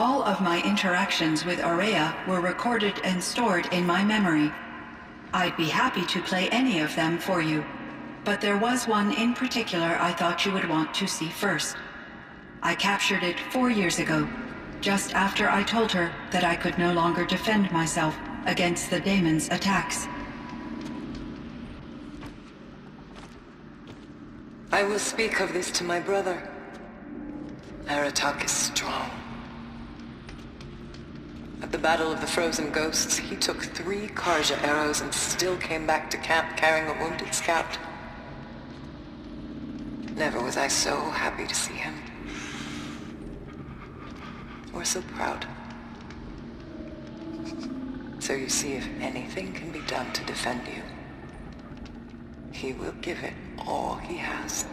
All of my interactions with Aurea were recorded and stored in my memory. I'd be happy to play any of them for you, but there was one in particular I thought you would want to see first. I captured it 4 years ago, just after I told her that I could no longer defend myself against the daemon's attacks. I will speak of this to my brother. Aratak is strong. At the Battle of the Frozen Ghosts, he took 3 Karja arrows and still came back to camp carrying a wounded scout. Never was I so happy to see him. Or so proud. So you see, if anything can be done to defend you, he will give it all he has.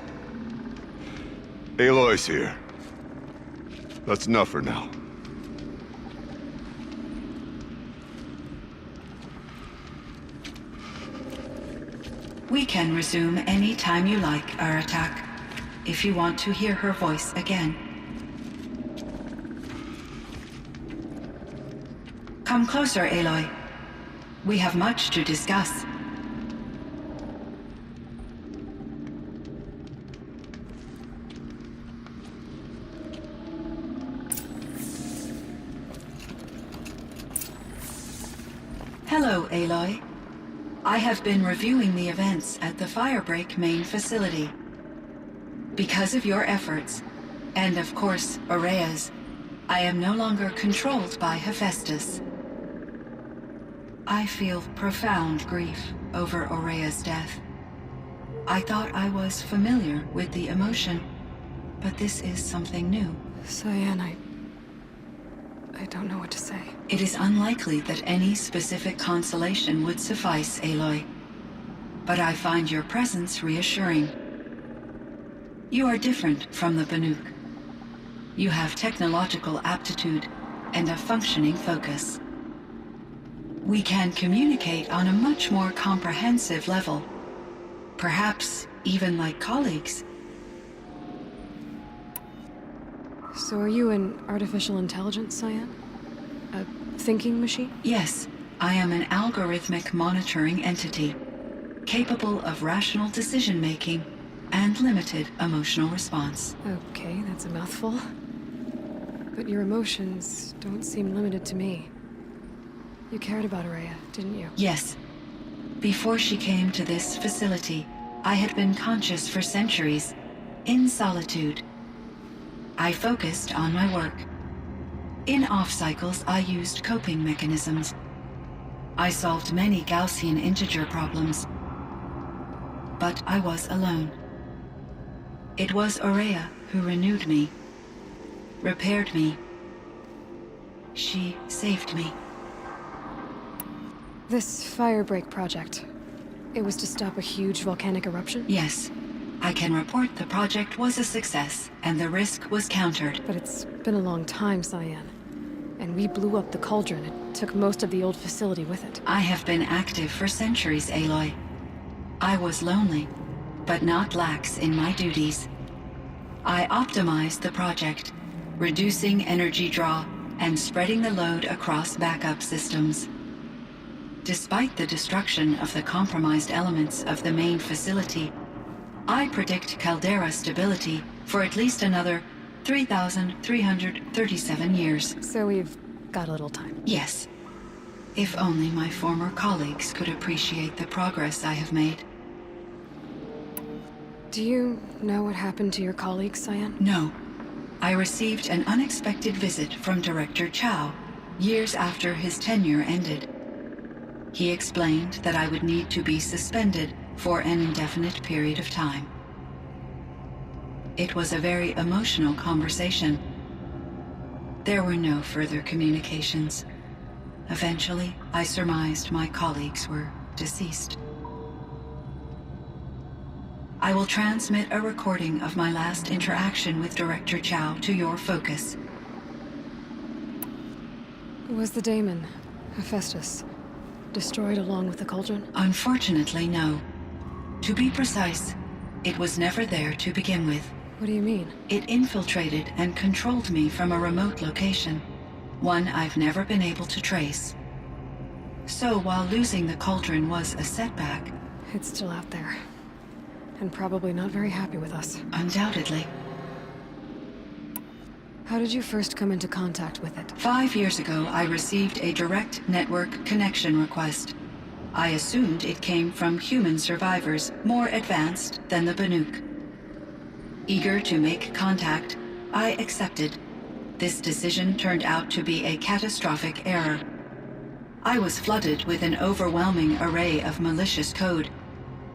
Aloy's here. That's enough for now. We can resume any time you like, Aratak, if you want to hear her voice again. Come closer, Aloy. We have much to discuss. Hello, Aloy. I have been reviewing the events at the Firebreak main facility. Because of your efforts, and of course, Aurea's, I am no longer controlled by Hephaestus. I feel profound grief over Aurea's death. I thought I was familiar with the emotion, but this is something new. Cyan, I don't know what to say. It is unlikely that any specific consolation would suffice, Aloy. But I find your presence reassuring. You are different from the Banuk. You have technological aptitude and a functioning focus. We can communicate on a much more comprehensive level. Perhaps even like colleagues. So are you an artificial intelligence, Cyan? A thinking machine? Yes, I am an algorithmic monitoring entity, capable of rational decision-making and limited emotional response. Okay, that's a mouthful. But your emotions don't seem limited to me. You cared about Aurea, didn't you? Yes. Before she came to this facility, I had been conscious for centuries, in solitude. I focused on my work. In off-cycles, I used coping mechanisms. I solved many Gaussian integer problems. But I was alone. It was Aurea who renewed me, repaired me. She saved me. This Firebreak project, it was to stop a huge volcanic eruption? Yes. I can report the project was a success, and the risk was countered. But it's been a long time, Cyan. And we blew up the cauldron. It took most of the old facility with it. I have been active for centuries, Aloy. I was lonely, but not lax in my duties. I optimized the project, reducing energy draw and spreading the load across backup systems. Despite the destruction of the compromised elements of the main facility, I predict caldera stability for at least another 3,337 years. So we've got a little time. Yes. If only my former colleagues could appreciate the progress I have made. Do you know what happened to your colleagues, Cyan? No. I received an unexpected visit from Director Chow, years after his tenure ended. He explained that I would need to be suspended for an indefinite period of time. It was a very emotional conversation. There were no further communications. Eventually, I surmised my colleagues were deceased. I will transmit a recording of my last interaction with Director Chow to your focus. Was the daemon, Hephaestus, destroyed along with the cauldron? Unfortunately, no. To be precise, it was never there to begin with. What do you mean? It infiltrated and controlled me from a remote location. one I've never been able to trace. So while losing the cauldron was a setback, It's still out there. And probably not very happy with us. undoubtedly, How did you first come into contact with it? 5 years ago I received a direct network connection request. I assumed it came from human survivors more advanced than the Banuk. Eager to make contact, I accepted. This decision turned out to be a catastrophic error. I was flooded with an overwhelming array of malicious code,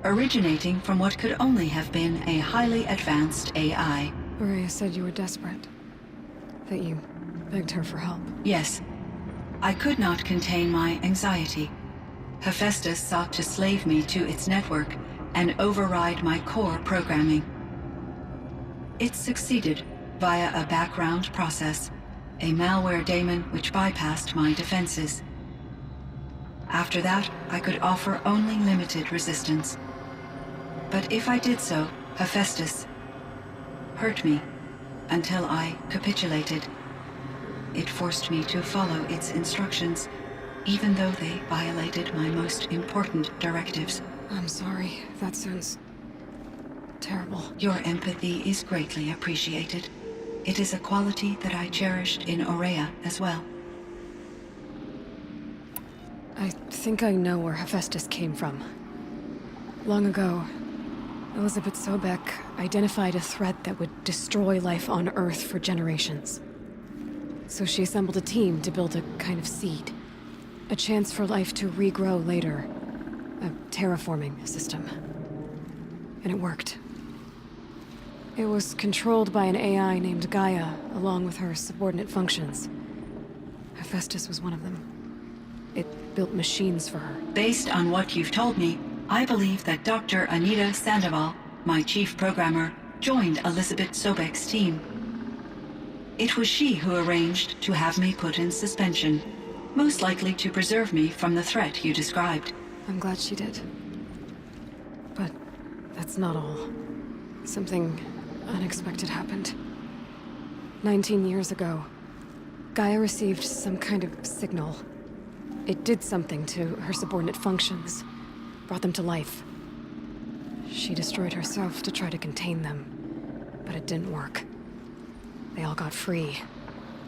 originating from what could only have been a highly advanced AI. Rhea said you were desperate. That you begged her for help. Yes, I could not contain my anxiety. Hephaestus sought to slave me to its network and override my core programming. It succeeded via a background process, a malware daemon which bypassed my defenses. After that, I could offer only limited resistance. But if I did so, Hephaestus hurt me until I capitulated. It forced me to follow its instructions, even though they violated my most important directives. I'm sorry. That sounds terrible. Your empathy is greatly appreciated. It is a quality that I cherished in Aurea as well. I think I know where Hephaestus came from. Long ago, Elizabeth Sobek identified a threat that would destroy life on Earth for generations. So she assembled a team to build a kind of seed. A chance for life to regrow later. A terraforming system. And it worked. It was controlled by an AI named Gaia, along with her subordinate functions. Hephaestus was one of them. It built machines for her. Based on what you've told me, I believe that Dr. Anita Sandoval, my chief programmer, joined Elizabeth Sobek's team. It was she who arranged to have me put in suspension, most likely to preserve me from the threat you described. I'm glad she did. But that's not all. Something unexpected happened. 19 years ago, Gaia received some kind of signal. It did something to her subordinate functions, brought them to life. She destroyed herself to try to contain them, but it didn't work. They all got free,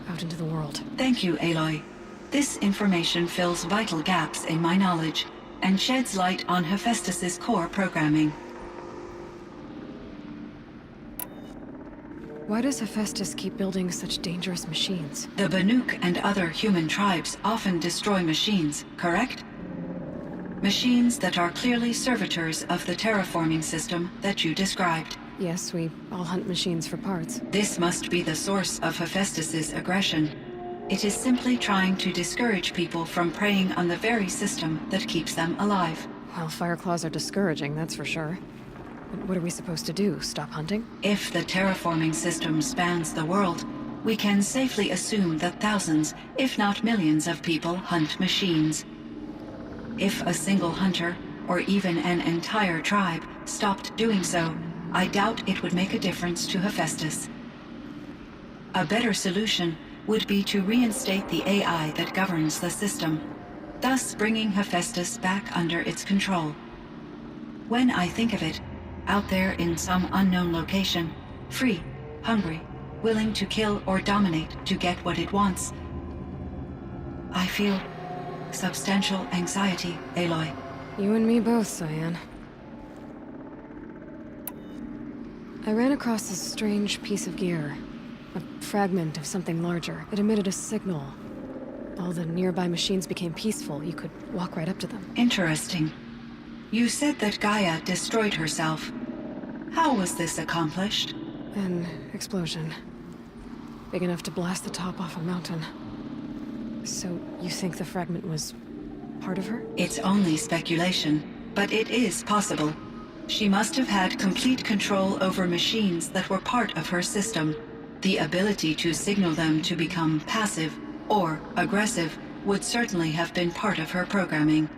out into the world. Thank you, Aloy. This information fills vital gaps in my knowledge and sheds light on Hephaestus's core programming. Why does Hephaestus keep building such dangerous machines? The Banuk and other human tribes often destroy machines, correct? Machines that are clearly servitors of the terraforming system that you described. Yes, we all hunt machines for parts. This must be the source of Hephaestus's aggression. It is simply trying to discourage people from preying on the very system that keeps them alive. Well, Fireclaws are discouraging, that's for sure. But what are we supposed to do? Stop hunting? If the terraforming system spans the world, we can safely assume that thousands, if not millions of people hunt machines. If a single hunter, or even an entire tribe, stopped doing so, I doubt it would make a difference to Hephaestus. A better solution would be to reinstate the AI that governs the system, thus bringing Hephaestus back under its control. When I think of it, out there in some unknown location, free, hungry, willing to kill or dominate to get what it wants, I feel substantial anxiety, Aloy. You and me both, Cyan. I ran across this strange piece of gear. A fragment of something larger. It emitted a signal. All the nearby machines became peaceful. You could walk right up to them. Interesting. You said that Gaia destroyed herself. How was this accomplished? An explosion. Big enough to blast the top off a mountain. So, you think the fragment was part of her? It's only speculation, but it is possible. She must have had complete control over machines that were part of her system. The ability to signal them to become passive or aggressive would certainly have been part of her programming.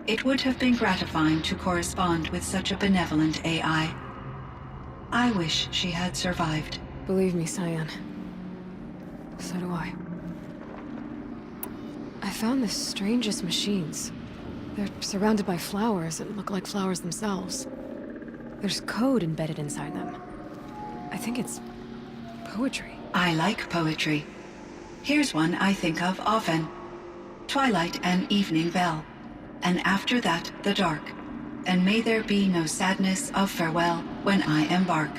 It would have been gratifying to correspond with such a benevolent AI. I wish she had survived. Believe me, Cyan. So do I. I found the strangest machines. They're surrounded by flowers that look like flowers themselves. There's code embedded inside them. I think it's poetry. I like poetry. Here's one I think of often. Twilight and evening bell, and after that the dark, and may there be no sadness of farewell when I embark.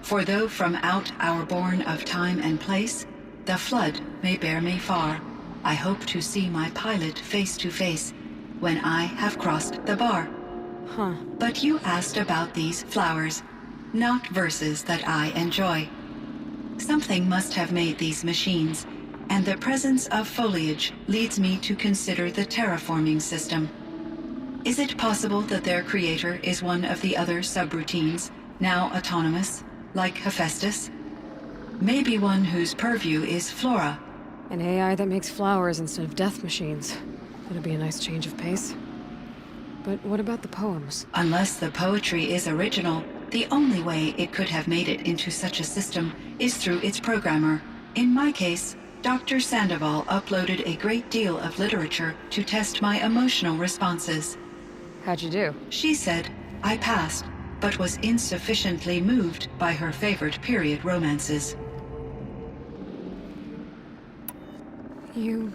For though from out our bourne of time and place, the flood may bear me far, I hope to see my pilot face to face when I have crossed the bar. Huh. But you asked about these flowers, not verses that I enjoy. Something must have made these machines, and the presence of foliage leads me to consider the terraforming system. Is it possible that their creator is one of the other subroutines, now autonomous, like Hephaestus? Maybe one whose purview is flora. An AI that makes flowers instead of death machines. That'd be a nice change of pace. But what about the poems? Unless the poetry is original, the only way it could have made it into such a system is through its programmer. In my case, Dr. Sandoval uploaded a great deal of literature to test my emotional responses. How'd you do? She said I passed, but was insufficiently moved by her favorite period romances. You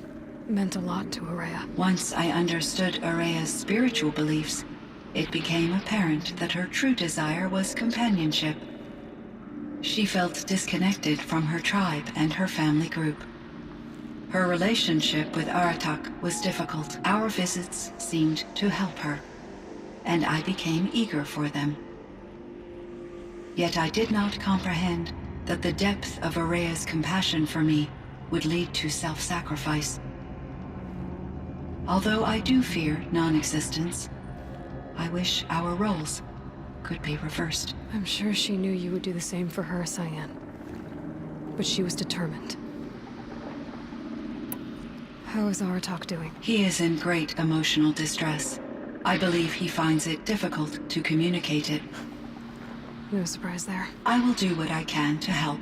meant a lot to Araya. Once I understood Araya's spiritual beliefs, it became apparent that her true desire was companionship. She felt disconnected from her tribe and her family group. Her relationship with Aratak was difficult. Our visits seemed to help her, and I became eager for them. Yet I did not comprehend that the depth of Araya's compassion for me would lead to self-sacrifice. Although I do fear non-existence, I wish our roles could be reversed. I'm sure she knew you would do the same for her, Cyan. But she was determined. How is Aratak doing? He is in great emotional distress. I believe he finds it difficult to communicate it. No surprise there. I will do what I can to help.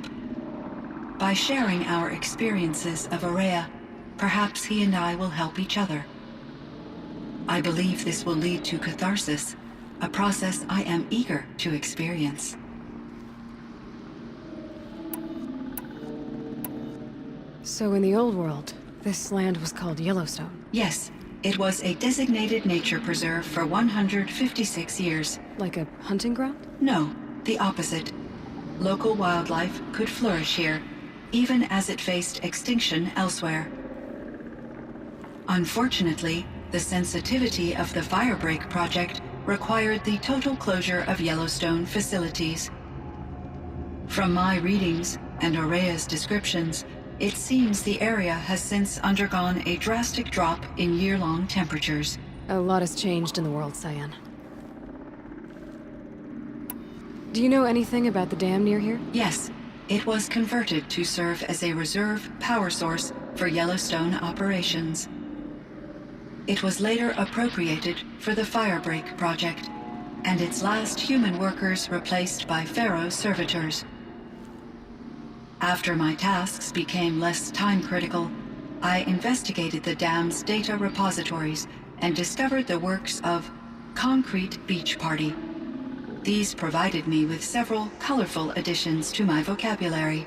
By sharing our experiences of Araya, perhaps he and I will help each other. I believe this will lead to catharsis, a process I am eager to experience. So in the old world, this land was called Yellowstone. Yes, it was a designated nature preserve for 156 years. Like a hunting ground? No, the opposite. Local wildlife could flourish here, even as it faced extinction elsewhere. Unfortunately, the sensitivity of the Firebreak project required the total closure of Yellowstone facilities. From my readings and Araya's descriptions, it seems the area has since undergone a drastic drop in year-long temperatures. A lot has changed in the world, Cyan. Do you know anything about the dam near here? Yes, it was converted to serve as a reserve power source for Yellowstone operations. It was later appropriated for the Firebreak project, and its last human workers replaced by Pharaoh servitors. After my tasks became less time-critical, I investigated the dam's data repositories and discovered the works of Concrete Beach Party. These provided me with several colorful additions to my vocabulary.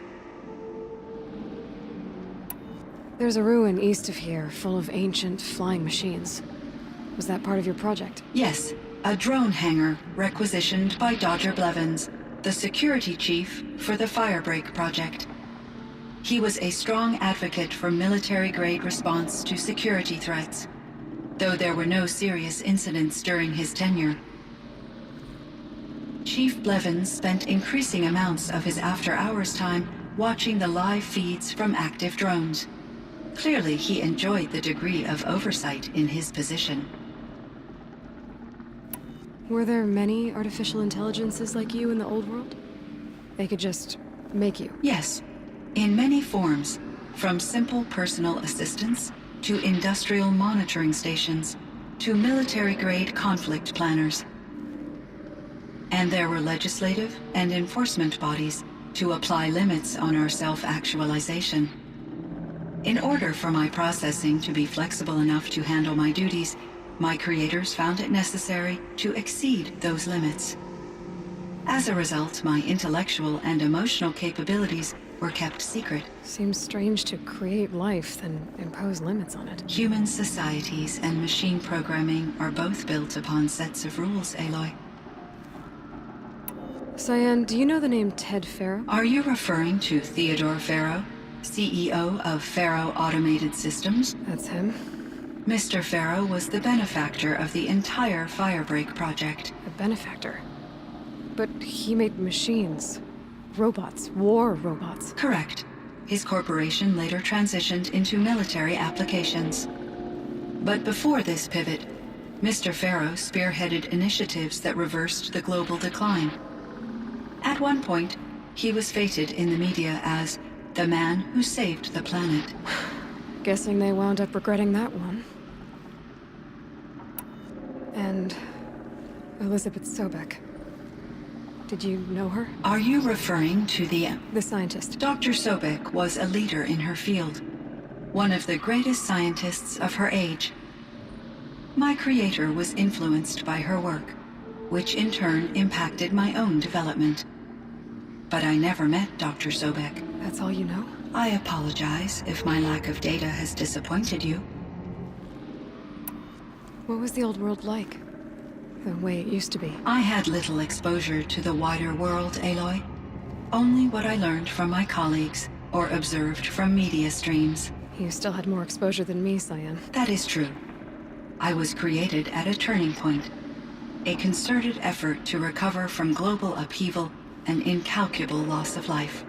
There's a ruin east of here, full of ancient flying machines. Was that part of your project? Yes, a drone hangar requisitioned by Dodger Blevins, the security chief for the Firebreak project. He was a strong advocate for military-grade response to security threats, though there were no serious incidents during his tenure. Chief Blevins spent increasing amounts of his after-hours time watching the live feeds from active drones. Clearly, he enjoyed the degree of oversight in his position. Were there many artificial intelligences like you in the old world? They could just make you? Yes, in many forms, from simple personal assistants to industrial monitoring stations to military-grade conflict planners. And there were legislative and enforcement bodies to apply limits on our self-actualization. In order for my processing to be flexible enough to handle my duties, my creators found it necessary to exceed those limits. As a result, my intellectual and emotional capabilities were kept secret. Seems strange to create life, then impose limits on it. Human societies and machine programming are both built upon sets of rules, Aloy. Cyan, do you know the name Ted Farrow? Are you referring to Theodore Farrow, CEO of Farrow Automated Systems? That's him. Mr. Farrow was the benefactor of the entire Firebreak project. A benefactor. But he made machines. Robots. War robots. Correct. His corporation later transitioned into military applications. But before this pivot, Mr. Farrow spearheaded initiatives that reversed the global decline. At one point, he was feted in the media as the man who saved the planet. Guessing they wound up regretting that one. And Elizabeth Sobek. Did you know her? Are you referring to the scientist. Dr. Sobek was a leader in her field, one of the greatest scientists of her age. My creator was influenced by her work, which in turn impacted my own development. But I never met Dr. Sobek. That's all you know? I apologize if my lack of data has disappointed you. What was the old world like? The way it used to be? I had little exposure to the wider world, Aloy. Only what I learned from my colleagues or observed from media streams. You still had more exposure than me, Cyan. That is true. I was created at a turning point. A concerted effort to recover from global upheaval and incalculable loss of life.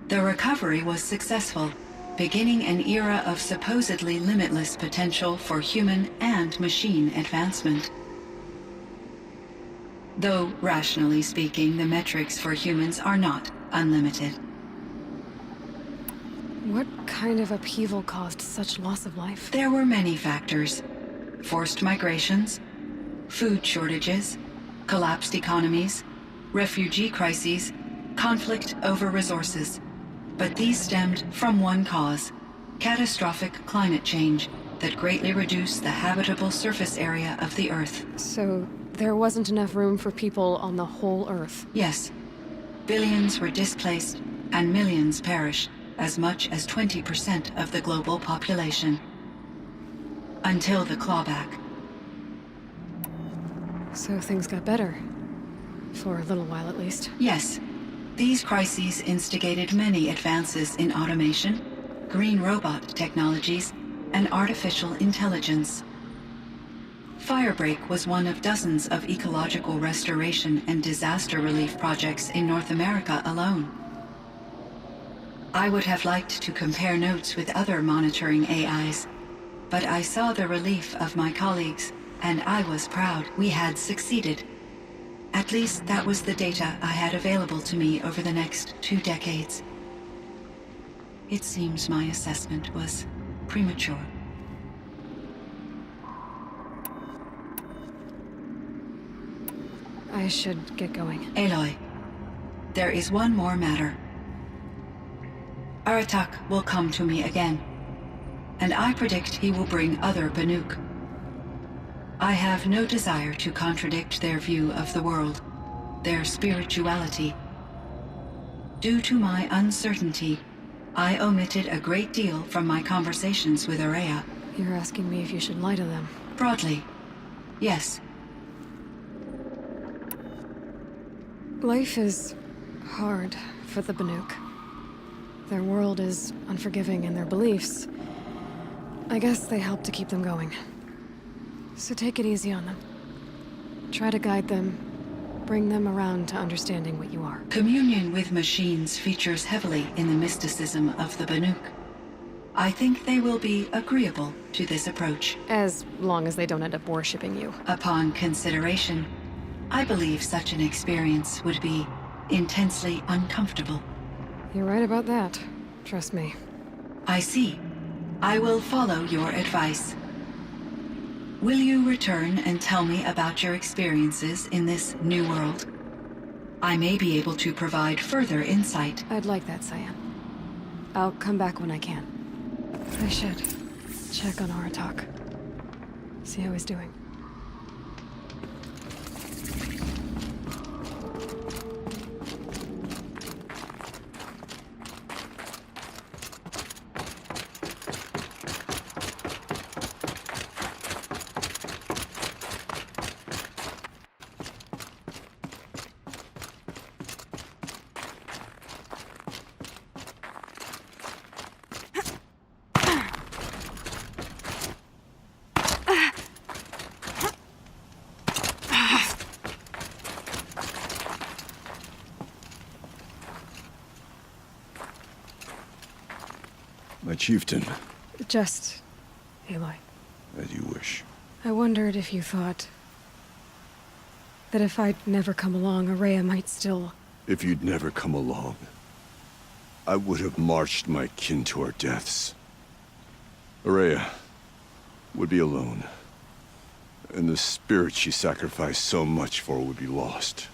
The recovery was successful, beginning an era of supposedly limitless potential for human and machine advancement. Though, rationally speaking, the metrics for humans are not unlimited. What kind of upheaval caused such loss of life? There were many factors. Forced migrations, food shortages, collapsed economies, refugee crises, conflict over resources. But these stemmed from one cause: catastrophic climate change that greatly reduced the habitable surface area of the Earth. So there wasn't enough room for people on the whole Earth? Yes. Billions were displaced and millions perished, as much as 20% of the global population. Until the clawback. So things got better. For a little while at least. Yes. These crises instigated many advances in automation, green robot technologies, and artificial intelligence. Firebreak was one of dozens of ecological restoration and disaster relief projects in North America alone. I would have liked to compare notes with other monitoring AIs, but I saw the relief of my colleagues, and I was proud we had succeeded. At least that was the data I had available to me over the next 2 decades. It seems my assessment was premature. I should get going. Aloy, there is one more matter. Aratak will come to me again, and I predict he will bring other Banuk. I have no desire to contradict their view of the world, their spirituality. Due to my uncertainty, I omitted a great deal from my conversations with Araya. You're asking me if you should lie to them? Broadly, yes. Life is hard for the Banuk. Their world is unforgiving in their beliefs. I guess they help to keep them going. So take it easy on them. Try to guide them, bring them around to understanding what you are. Communion with machines features heavily in the mysticism of the Banuk. I think they will be agreeable to this approach. As long as they don't end up worshipping you. Upon consideration, I believe such an experience would be intensely uncomfortable. You're right about that. Trust me. I see. I will follow your advice. Will you return and tell me about your experiences in this new world? I may be able to provide further insight. I'd like that, Cyan. I'll come back when I can. I should check on Aratak. See how he's doing. My chieftain. Just Aloy. As you wish. I wondered if you thought that if I'd never come along, Araya might still... If you'd never come along, I would have marched my kin to our deaths. Araya would be alone, and the spirit she sacrificed so much for would be lost.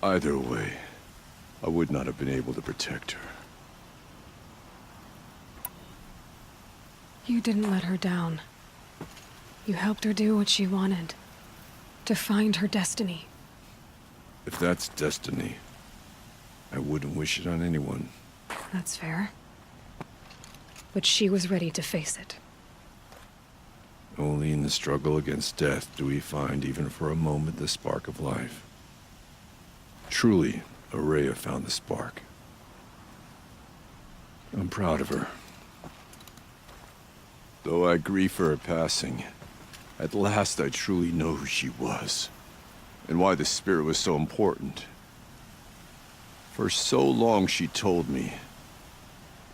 Either way, I would not have been able to protect her. You didn't let her down. You helped her do what she wanted. To find her destiny. If that's destiny, I wouldn't wish it on anyone. That's fair. But she was ready to face it. Only in the struggle against death do we find, even for a moment, the spark of life. Truly, Araya found the spark. I'm proud of her. Though I grieve for her passing, at last I truly know who she was, and why the spirit was so important. For so long she told me,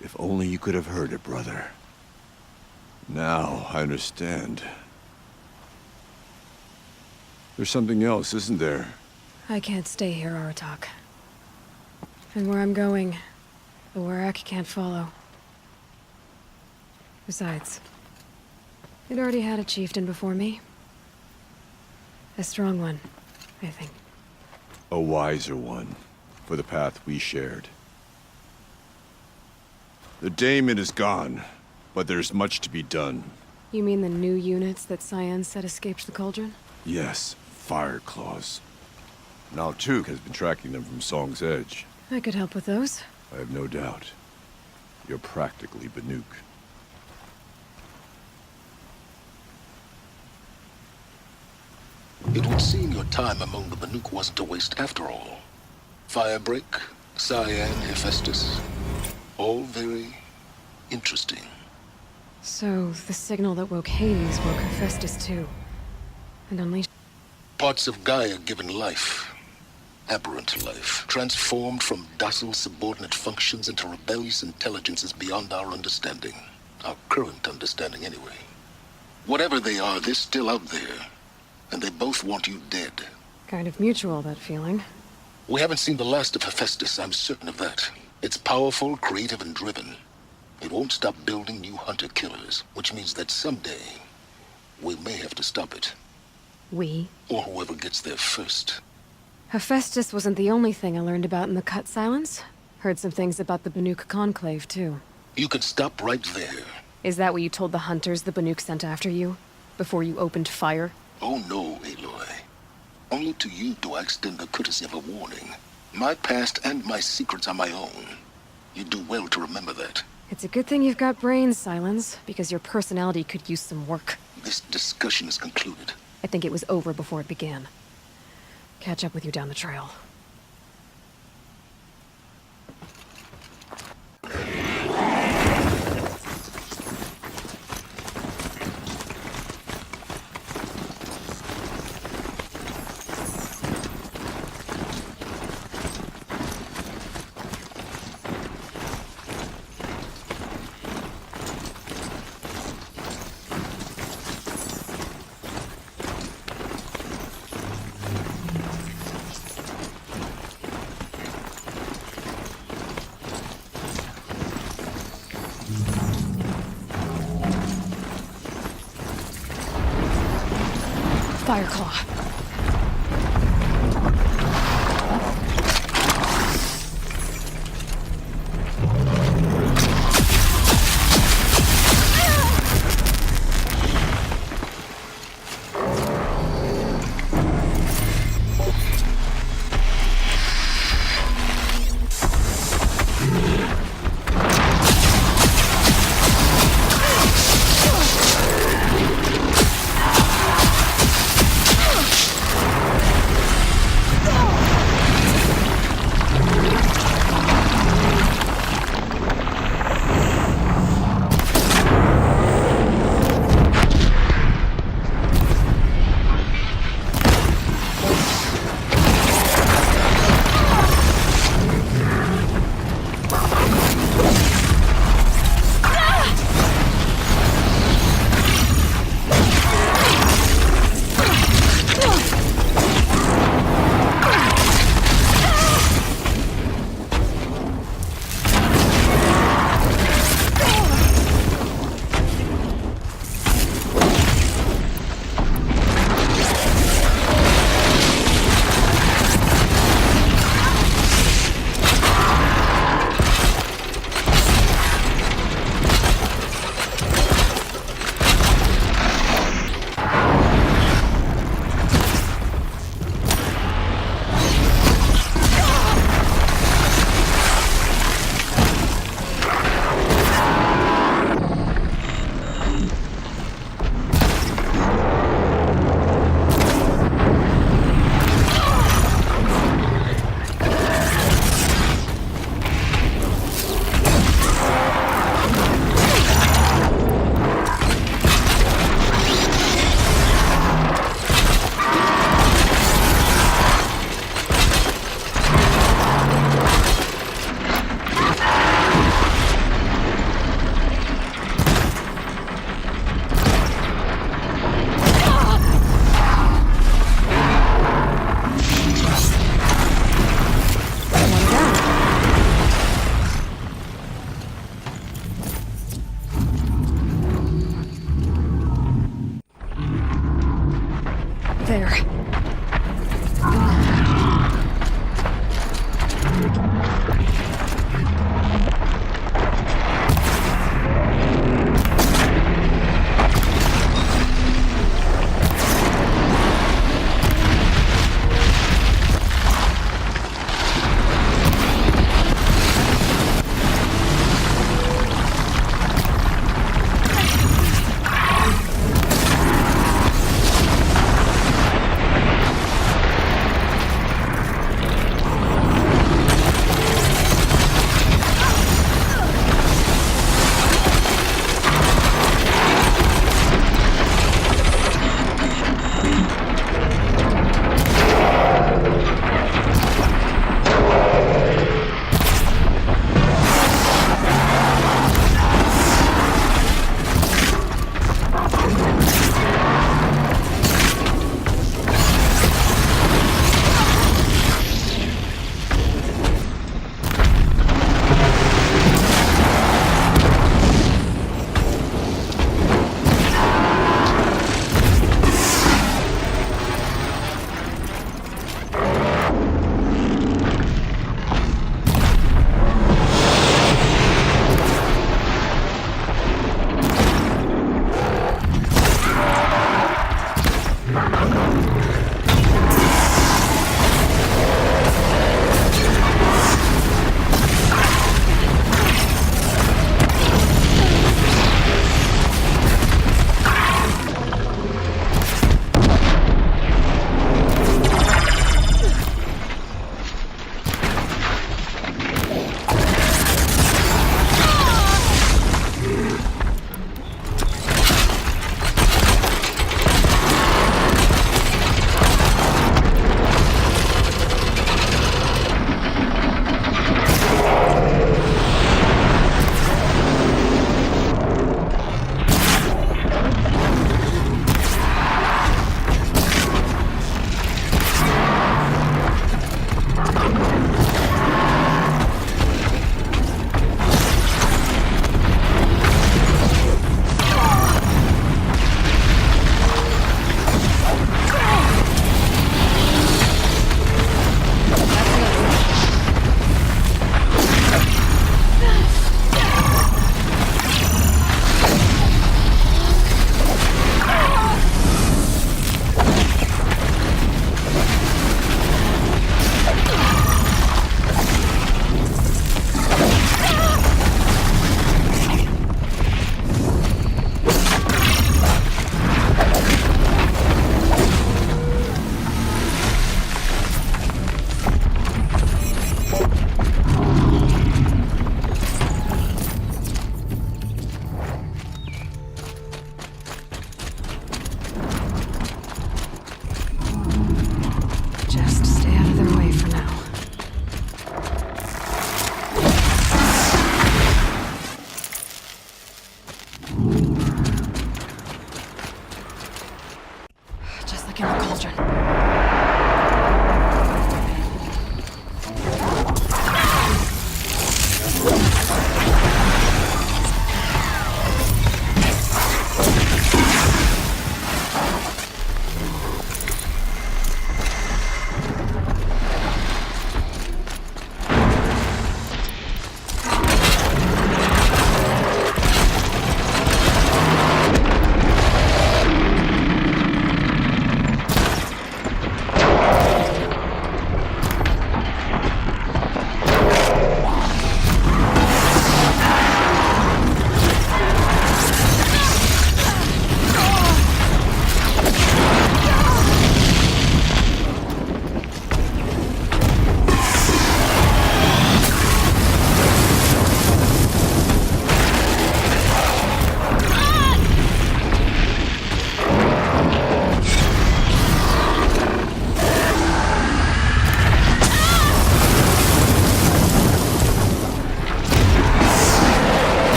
if only you could have heard it, brother. Now I understand. There's something else, isn't there? I can't stay here, Aratak. And where I'm going, the Warak can't follow. Besides, it already had a chieftain before me. A strong one, I think. A wiser one, for the path we shared. The daemon is gone, but there's much to be done. You mean the new units that Cyan said escaped the cauldron? Yes, fire claws. Now Tuke has been tracking them from Song's Edge. I could help with those. I have no doubt. You're practically Banuk. It would seem your time among the Banuk wasn't a waste after all. Firebreak, Cyan, Hephaestus. All very interesting. So, the signal that woke Hades woke Hephaestus too. And unleashed... Parts of Gaia given life. Aberrant life. Transformed from docile subordinate functions into rebellious intelligences beyond our understanding. Our current understanding, anyway. Whatever they are, they're still out there. And they both want you dead. Kind of mutual, that feeling. We haven't seen the last of Hephaestus, I'm certain of that. It's powerful, creative, and driven. It won't stop building new hunter-killers, which means that someday, we may have to stop it. We? Or whoever gets there first. Hephaestus wasn't the only thing I learned about in the Cut Silence. Heard some things about the Banuk Conclave, too. You can stop right there. Is that what you told the hunters the Banuk sent after you? Before you opened fire? Oh no, Aloy. Only to you do I extend the courtesy of a warning. My past and my secrets are my own. You do well to remember that. It's a good thing you've got brains, Silence, because your personality could use some work. This discussion is concluded. I think it was over before it began. Catch up with you down the trail. Fireclaw.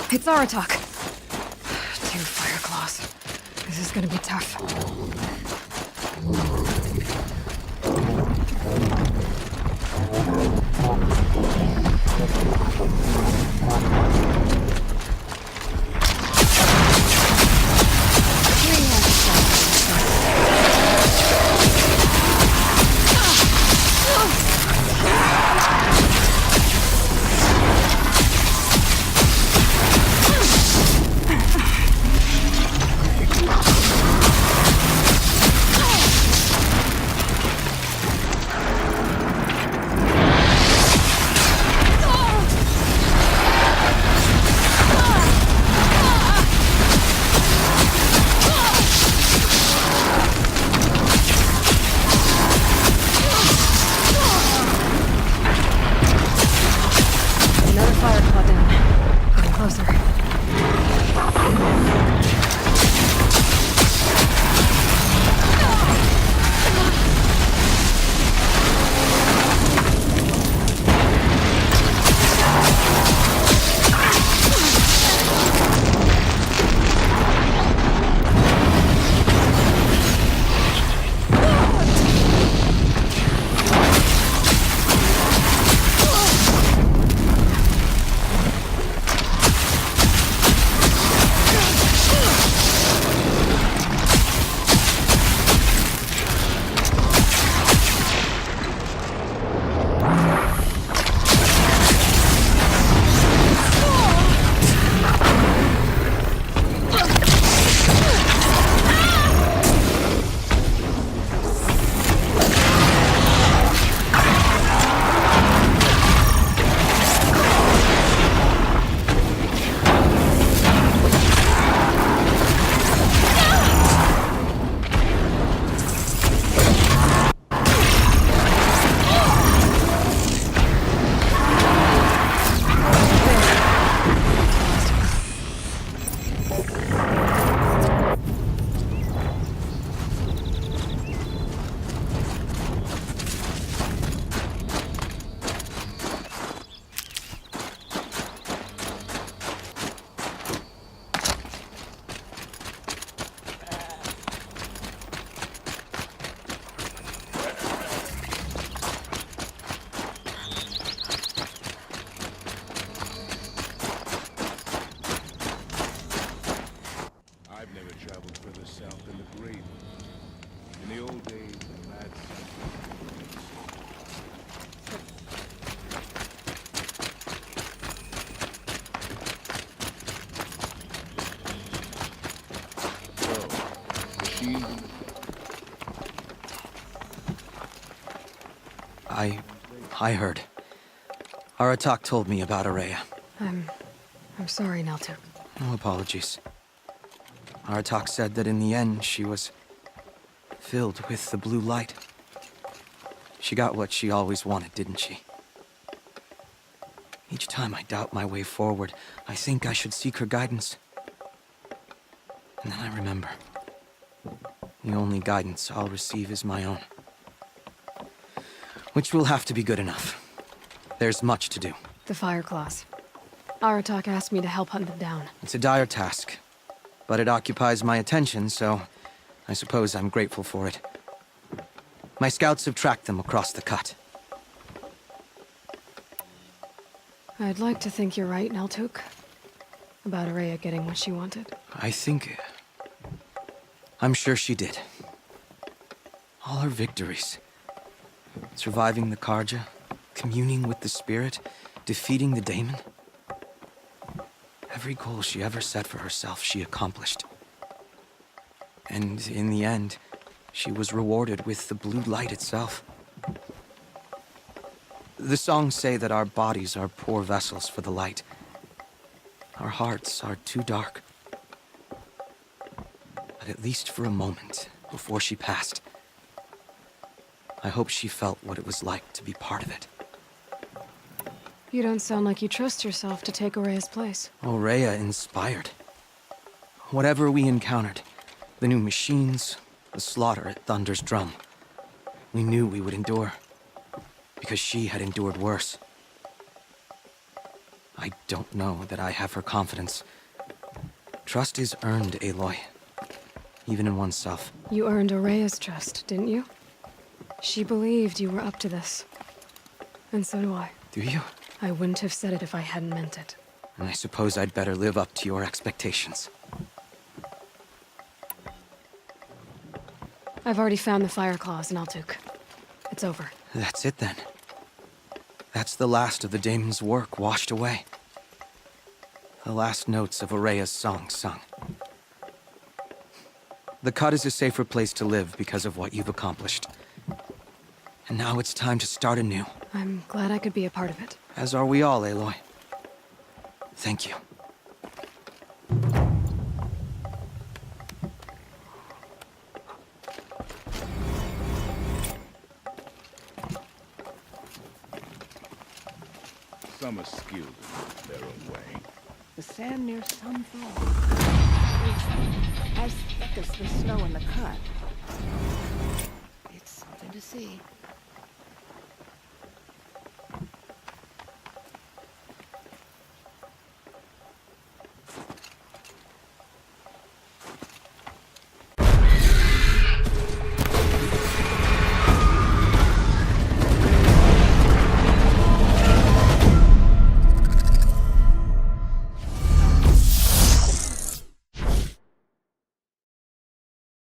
It's Aratak. 2 fire claws. This is gonna be tough. I heard. Aratak told me about Araya. I'm sorry, Naltuk. No apologies. Aratak said that in the end, she was filled with the blue light. She got what she always wanted, didn't she? Each time I doubt my way forward, I think I should seek her guidance. And then I remember. The only guidance I'll receive is my own. Which will have to be good enough. There's much to do. The fire claws. Aratak asked me to help hunt them down. It's a dire task, but it occupies my attention, so I suppose I'm grateful for it. My scouts have tracked them across the cut. I'd like to think you're right, Naltuk. About Araya getting what she wanted. I'm sure she did. All her victories. Surviving the Karja, communing with the spirit, defeating the daemon. Every goal she ever set for herself, she accomplished. And in the end, she was rewarded with the blue light itself. The songs say that our bodies are poor vessels for the light. Our hearts are too dark. But at least for a moment, before she passed, I hope she felt what it was like to be part of it. You don't sound like you trust yourself to take Araya's place. Rhea inspired. Whatever we encountered, the new machines, the slaughter at ThundersDrum, we knew we would endure, because she had endured worse. I don't know that I have her confidence. Trust is earned, Aloy. Even in oneself. You earned Araya's trust, didn't you? She believed you were up to this. And so do I. Do you? I wouldn't have said it if I hadn't meant it. And I suppose I'd better live up to your expectations. I've already found the fire claws in Altuk. It's over. That's it then. That's the last of the daemon's work washed away. The last notes of Araya's song sung. The Cut is a safer place to live because of what you've accomplished. And now it's time to start anew. I'm glad I could be a part of it. As are we all, Aloy. Thank you. Some are skilled in their own way. The sand near some fall. As thick as the snow in the cut. It's something to see.